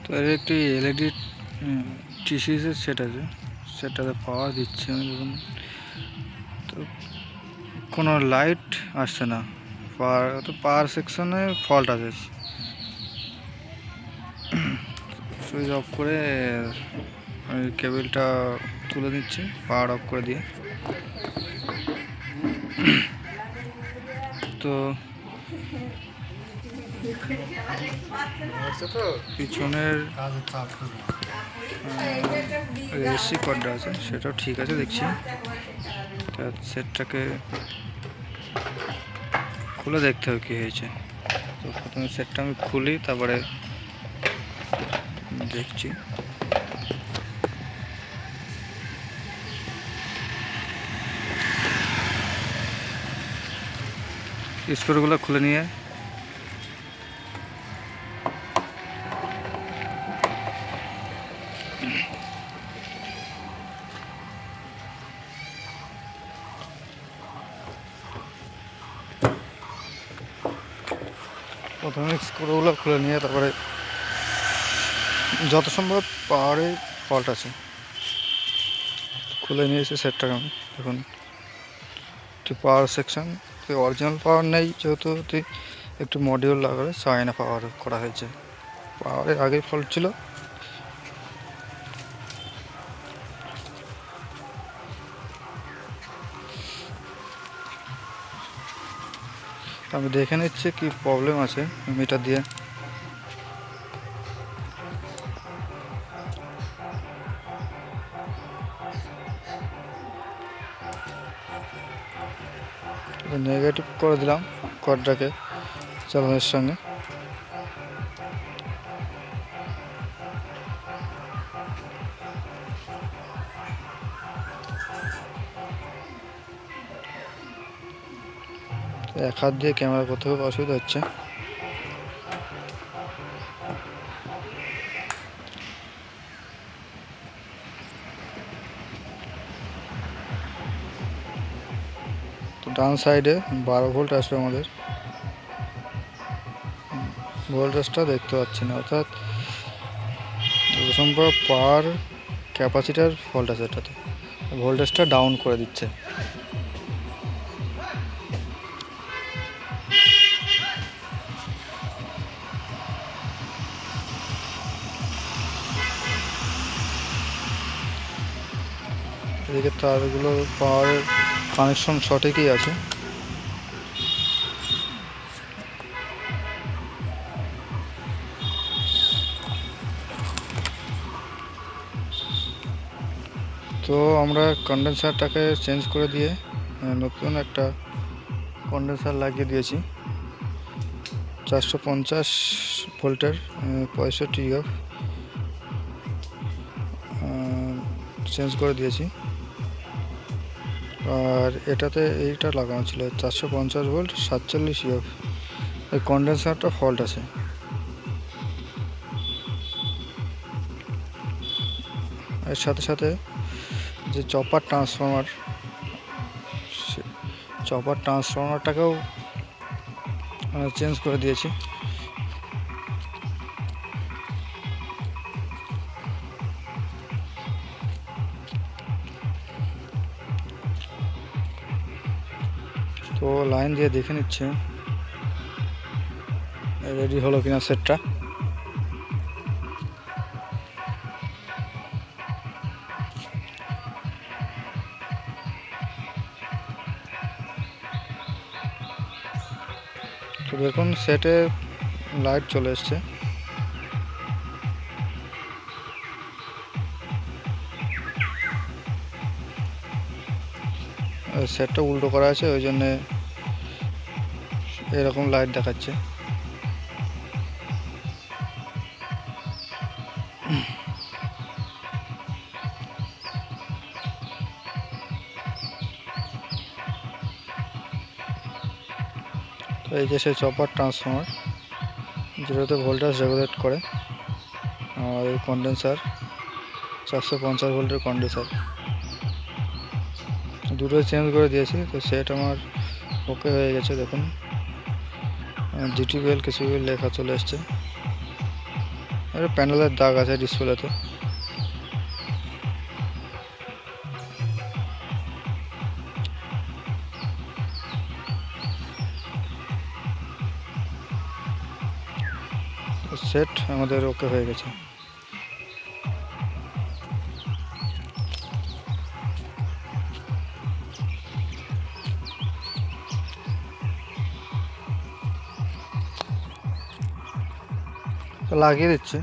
তো এর একটি এলইডি টিসিএসের সেট আছে, সেটাতে পাওয়ার দিচ্ছে আমি দেখুন। তো কোনো লাইট আসছে না, পাওয়ার সেকশনে ফল্ট আছে। সুইচ অফ করে ওই কেবলটা তুলে দিচ্ছি পাওয়ার অফ করে দিয়ে। তো পিছনের এসি কর্ডটা আছে, সেটাও ঠিক আছে দেখছি। সেটটাকে খুলে দেখতে হবে কী হয়েছে। তো প্রথমে সেটটা আমি খুলি, তারপরে দেখছি। স্ক্রুগুলো খুলে নিয়ে তারপরে যত সম্ভব পাওয়ারে ফল্ট আছে খুলে নিয়েছি সেটটাকে আমি। দেখুন পাওয়ার সেকশন অরিজিনাল পাওয়ার নেই, যেহেতু একটু মডিউল লাগাবে চায়না পাওয়ার করা হয়েছে। পাওয়ারের আগেই ফল্ট ছিল। আমি দেখে নিচ্ছি কি প্রবলেম আছে মিটার দিয়ে। নেগেটিভ করে দিলাম কর্ডটাকে চালানোর সঙ্গে। এক হাত দিয়ে ক্যামেরা করতে খুব অসুবিধা হচ্ছে। তো ডান সাইডে 12 ভোল্ট আসবে আমাদের, ভোল্টেজটা দেখতে পাচ্ছি না, অর্থাৎ সম্ভব পাওয়ার ক্যাপাসিটার ফল্ট আছে, এটাতে ভোল্টেজটা ডাউন করে দিচ্ছে। এদিকে তারগুলো পাওয়ারের কানেকশন সঠিকই আছে। তো আমরা কন্ডেন্সারটাকে চেঞ্জ করে দিয়ে নতুন একটা কন্ডেন্সার লাগিয়ে দিয়েছি 450 ভোল্টের 65 ইউএফ চেঞ্জ করে দিয়েছি। আর এটাতে এইটা লাগানো ছিল 450 ভোল্ট 47 ইউএফ। এই কন্ডেন্সারটা ফল্ট আছে। এর সাথে সাথে যে চপার ট্রান্সফরমারটাকেও চেঞ্জ করে দিয়েছি। তো লাইন দিয়ে দেখে নিচ্ছে রেডি হলো কিনা সেটটা। তো দেখুন সেটে লাইট চলে এসছে। সেটটা উল্টো করা আছে, ওই জন্যে এরকম লাইট দেখাচ্ছে। তো এই যে সে চপার ট্রান্সফরমার, যেটাতে ভোল্টেজ রেগুলেট করে। আর এই কন্ডেন্সার 450 ভোল্টের কন্ডেন্সার দুটোই চেঞ্জ করে দিয়েছি। তো সেট আমার ওকে হয়ে গেছে। দেখুন জিটিবিএল কিছু লেখা চলে এসছে। আরে প্যানেলের দাগ আছে ডিসপ্লেতে। সেট আমাদের ওকে হয়ে গেছে। লাগিয়ে দিচ্ছে।